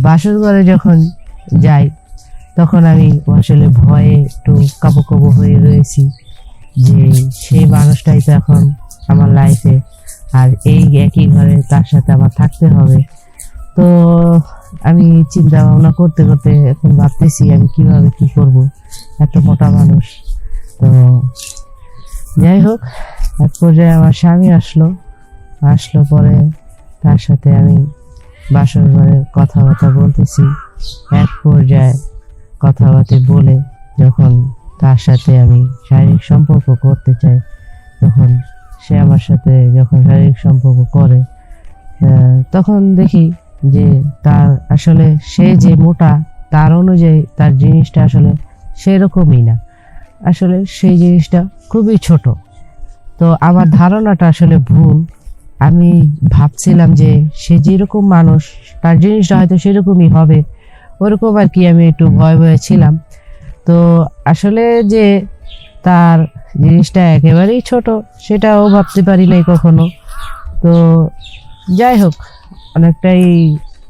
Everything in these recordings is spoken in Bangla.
বাসর ঘরে যখন যাই তখন আমি আসলে ভয়ে একটু কাবু কাবু হয়ে রয়েছি যে সেই মানুষটাই তো এখন আমার লাইফে, আর এই একই ঘরে তার সাথে আমার থাকতে হবে। তো আমি চিন্তা ভাবনা করতে করতে এখন ভাবতেছি আমি কিভাবে কি করব, এত মোটা মানুষ। তো যাই হোক, এক পর্যায়ে আমার স্বামী আসলো পরে তার সাথে আমি বাসর ঘরে কথাবার্তা বলতেছি। এক পর্যায়ে কথাবার্তা বলে যখন তার সাথে আমি শারীরিক সম্পর্ক করতে চাই, তখন সে আমার সাথে যখন শারীরিক সম্পর্ক করে তখন দেখি যে তার আসলে সে যে মোটা তার অনুযায়ী তার জিনিসটা আসলে সেরকমই না, আসলে সেই জিনিসটা খুবই ছোট। তো আমার ধারণাটা আসলে ভুল। আমি ভাবছিলাম যে সে যেরকম মানুষ তার জিনিসটা হয়তো সেরকমই হবে, ওরকম আর কি। আমি একটু ভয় ভয়ে ছিলাম। তো আসলে যে তার জিনিসটা একেবারেই ছোট সেটাও ভাবতে পারি নাই কখনো। তো যাই হোক, অনেকটাই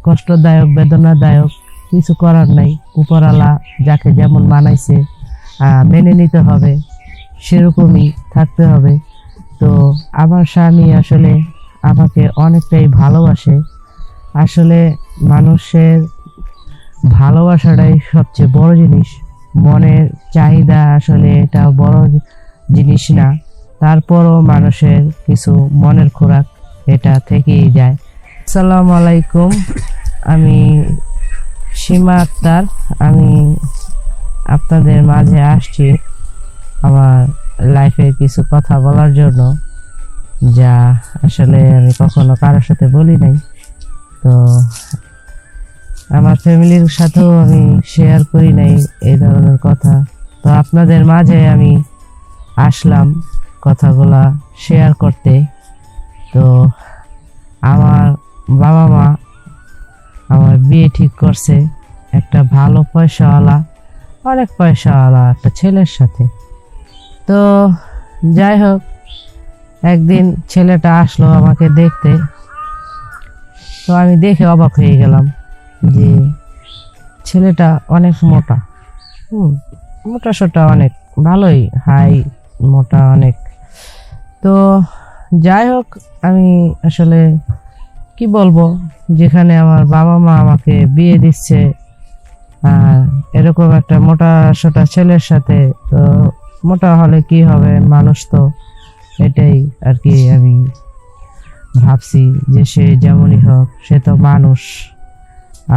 কষ্টদায়ক বেদনাদায়ক, কিছু করার নাই। উপরওয়ালা যাকে যেমন বানাইছে মেনে নিতে হবে, সেরকমই থাকতে হবে। তো আমার স্বামী আসলে আমাকে অনেকটাই ভালোবাসে। আসলে মানুষের ভালোবাসাটাই সবচেয়ে বড় জিনিস। মনের চাহিদা আসলে এটা বড় জিনিস না, তারপরও মানুষের কিছু মনের খোরাক এটা থেকেই যায়। আসসালামু আলাইকুম, আমি সীমা আক্তার। আমি আপনাদের মাঝে আসছি আমার লাইফের কিছু কথা বলার জন্য, যা আসলে আমি কখনো কারোর সাথে বলি নাই। তো আমার ফ্যামিলির সাথেও আমি শেয়ার করি নাই এই ধরনের কথা। তো আপনাদের মাঝে আমি আসলাম কথাগুলা শেয়ার করতে। তো আমার বাবা মা আমার বিয়ে ঠিক করছে একটা ভালো পয়সাওয়ালা, অনেক পয়সাওয়ালা একটা ছেলের সাথে। তো যাই হোক, একদিন ছেলেটা আসলো আমাকে দেখতে। তো আমি দেখে অবাক হয়ে গেলাম যে ছেলেটা অনেক মোটা, মোটা সোটা, অনেক ভালোই হাই মোটা অনেক। তো যাই হোক, আমি আসলে কি বলবো, যেখানে আমার বাবা মা আমাকে বিয়ে দিচ্ছে এরকম একটা মোটা সোটা ছেলের সাথে, তো মোটা হলে কি হবে, মানুষ তো, এটাই আর কি। আমি ভাবছি যে সে যেমনই হোক সে তো মানুষ,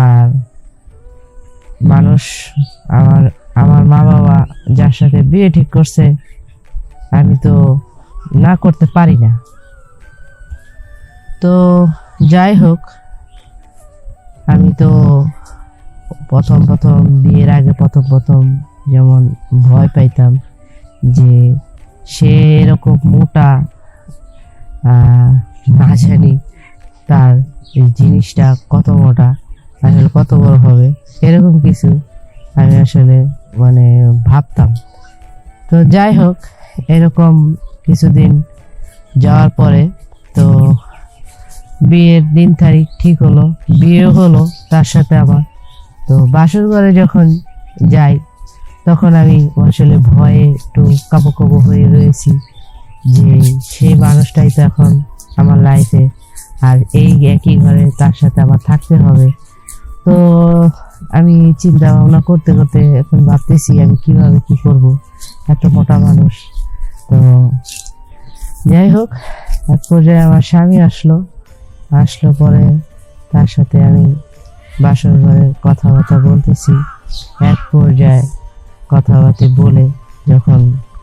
আর মানুষ আমার আমার মা বাবা যার সাথে বিয়ে ঠিক করছে আমি তো না করতে পারি না। তো যাই হোক, আমি তো প্রথম বিয়ের আগে প্রথম যেমন ভয় পাইতাম যে সে এরকম মোটা, না জানি তার এই জিনিসটা কত মোটা, আসলে কত বড় হবে, এরকম কিছু আমি আসলে মানে ভাবতাম। তো যাই হোক, এরকম কিছুদিন যাওয়ার পরে তো বিয়ের দিন তারিখ ঠিক হলো, বিয়ে হলো তার সাথে আমার। তো বাসর ঘরে যখন যাই তখন আমি আসলে ভয়ে একটু কাবু কাবু হয়ে রয়েছি যে সেই মানুষটাই তো এখন আমার লাইফে, আর এই একই ঘরে তার সাথে আমার থাকতে হবে। তো আমি চিন্তা ভাবনা করতে করতে এখন ভাবতেছি আমি কিভাবে কি করব, এত মোটা মানুষ। তো যাই হোক, এক পর্যায়ে আমার স্বামী আসলো পরে তার সাথে আমি বাসর ঘরে কথাবার্তা বলতেছি। এক পর্যায়ে কথাবার্তা বলে যখন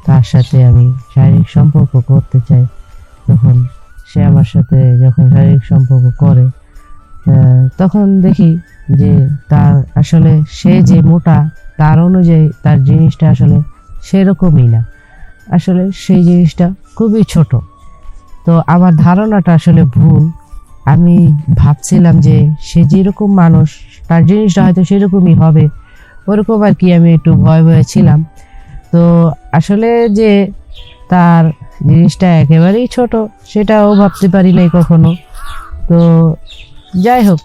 তার সাথে আমি শারীরিক সম্পর্ক করতে চাই, তখন সে আমার সাথে যখন শারীরিক সম্পর্ক করে তখন দেখি যে তার আসলে সে যে মোটা তার অনুযায়ী তার জিনিসটা আসলে সেরকমই না, আসলে সেই জিনিসটা খুবই ছোট। তো আমার ধারণাটা আসলে ভুল। আমি ভাবছিলাম যে সে যেরকম মানুষ তার জিনিসটা হয়তো সেরকমই হবে, ওরকম আর কি। আমি একটু ভয় ভয়ে ছিলাম। তো আসলে যে তার জিনিসটা একেবারেই ছোট সেটাও ভাবতে পারি নাই কখনো। তো যাই হোক,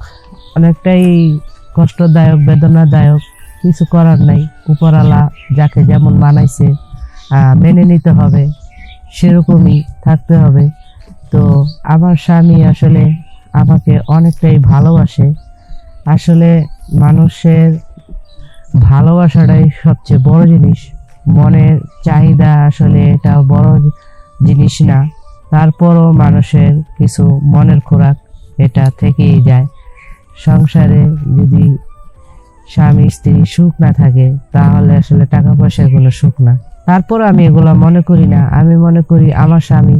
অনেকটাই কষ্টদায়ক বেদনাদায়ক, কিছু করার নাই। উপরওয়ালা যাকে যেমন বানাইছে মেনে নিতে হবে, সেরকমই থাকতে হবে। তো আমার স্বামী আসলে আমাকে অনেকটাই ভালোবাসে। আসলে মানুষের ভালোবাসাটাই সবচেয়ে বড় জিনিস। মনের চাহিদা আসলে এটা বড় জিনিস না, তারপরও মানুষের কিছু মনের খোরাক এটা থেকেই যায়। সংসারে যদি স্বামী স্ত্রী সুখ না থাকে তাহলে আসলে টাকা পয়সার কোনো সুখ না। তারপর আমি এগুলো মনে করি না। আমি মনে করি আমার স্বামী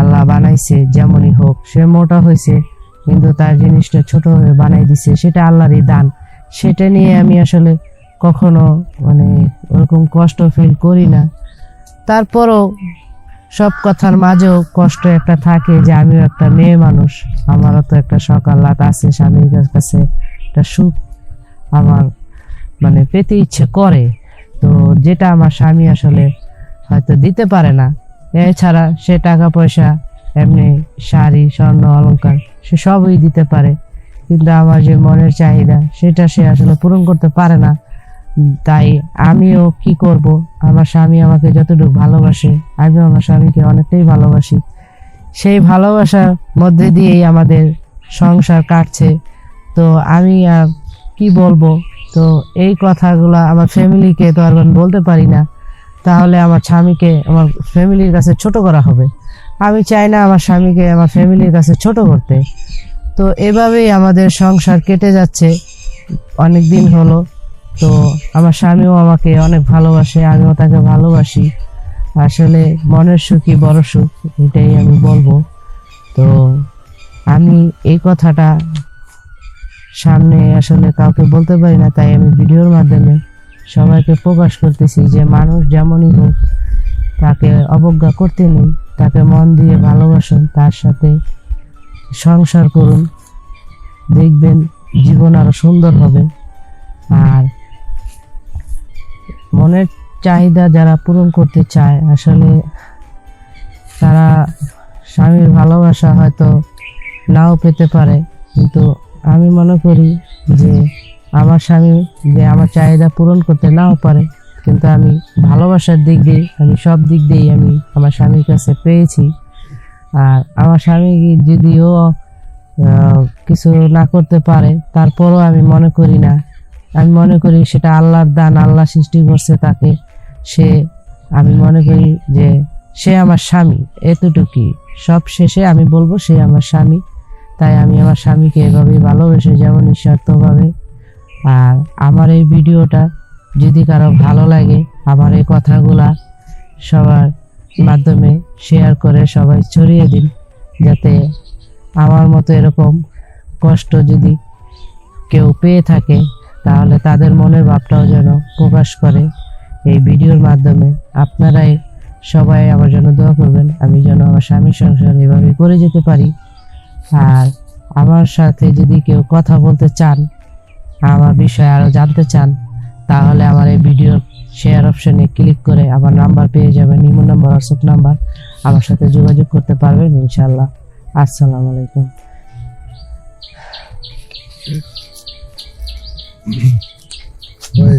আল্লাহ বানাইছে, যেমনই হোক, সে মোটা হয়েছে কিন্তু তার জিনিসটা ছোট হয়ে বানাই দিছে, সেটা আল্লাহরই দান। সেটা নিয়ে আমি আসলে কখনো ওরকম কষ্ট ফিল করি না। তারপরও সব কথার মাঝেও কষ্ট একটা থাকে যে আমিও একটা মেয়ে মানুষ, আমারও তো একটা শখ আহ্লাদ আছে, স্বামীর কাছে একটা সুখ আমার পেতে ইচ্ছে করে। তো যেটা আমার স্বামী আসলে হয়তো দিতে পারে না। এছাড়া সে টাকা পয়সা, এমনি শাড়ি, স্বর্ণ, অলংকার সে সবই দিতে পারে, কিন্তু আমার যে মনের চাহিদা সেটা সে আসলে পূরণ করতে পারে না। তাই আমিও কি করব, আমার স্বামী আমাকে যতটুকু ভালোবাসে আমিও আমার স্বামীকে অনেকটাই ভালোবাসি। সেই ভালোবাসার মধ্যে দিয়েই আমাদের সংসার কাটছে। তো আমি আর কি বলবো, তো এই কথাগুলো আমার ফ্যামিলিকে তো আর বলতে পারি না, তাহলে আমার স্বামীকে আমার ফ্যামিলির কাছে ছোট করা হবে। আমি চাই না আমার স্বামীকে আমার ফ্যামিলির কাছে ছোট করতে। তো এভাবেই আমাদের সংসার কেটে যাচ্ছে অনেক দিন হলো। তো আমার স্বামীও আমাকে অনেক ভালোবাসে, আমিও তাকে ভালোবাসি। আসলে মনের সুখই বড় সুখ, এটাই আমি বলবো। তো আমি এই কথাটা সামনে আসলে কাউকে বলতে পারি না, তাই আমি ভিডিওর মাধ্যমে সবাইকে প্রকাশ করতেছি যে মানুষ যেমনই হোক তাকে অবজ্ঞা করতে নেই, তাকে মন দিয়ে ভালোবাসুন, তার সাথে সংসার করুন, দেখবেন জীবন আরো সুন্দর হবে। আর মনের চাহিদা যারা পূরণ করতে চায় আসলে তারা স্বামীর ভালোবাসা হয়তো নাও পেতে পারে, কিন্তু আমি মনে করি যে আমার স্বামী যে আমার চাহিদা পূরণ করতে নাও পারে, কিন্তু আমি ভালোবাসার দিক দিয়ে আমি সব দিক দিয়েই আমি আমার স্বামীর কাছে পেয়েছি। আর আমার স্বামী যদিও কিছু না করতে পারে, তারপরও আমি মনে করি না, আমি মনে করি সেটা আল্লাহর দান, আল্লাহ সৃষ্টি করছে তাকে। আমি মনে করি যে সে আমার স্বামী, এতটুকুই। সব শেষে আমি বলবো সে আমার স্বামী। তাই আমি আমার স্বামীকে এভাবেই ভালোবেসে যাব নিঃস্বার্থভাবে। আর আমার এই ভিডিওটা যদি কারো ভালো লাগে, আমার এই কথাগুলা সবার মাধ্যমে শেয়ার করে সবাই ছড়িয়ে দিন, যাতে আমার মতো এরকম কষ্ট যদি কেউ পেয়ে থাকে তাহলে তাদের মনের ভাবটাও যেন প্রকাশ করে এই ভিডিওর মাধ্যমে। আপনারাই সবাই আমার জন্য দোয়া করবেন, আমি যেন আমার স্বামীর সংসার এভাবে করে যেতে পারি। আর আমার সাথে যদি কেউ কথা বলতে চান, আমার বিষয়ে আরো জানতে চান, তাহলে আমার এই ভিডিওর শেয়ার অপশনে ক্লিক করে আমার নাম্বার পেয়ে যাবেন, ইমো নাম্বার, হোয়াটসঅ্যাপ নাম্বার, আমার সাথে যোগাযোগ করতে পারবেন ইনশাআল্লাহ। আসসালামু আলাইকুম। ভাই,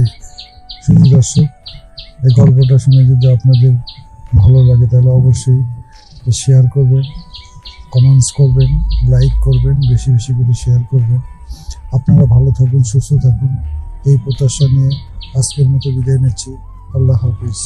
শুধু দর্শক, এই গল্পটা শুনে যদি আপনাদের ভালো লাগে তাহলে অবশ্যই শেয়ার করবেন, কমেন্টস করবেন, লাইক করবেন, বেশি বেশি করে শেয়ার করবেন। আপনারা ভালো থাকুন, সুস্থ থাকুন, এই প্রত্যাশা নিয়ে আজকের মতো বিদায় নিচ্ছি। আল্লাহ হাফিজ।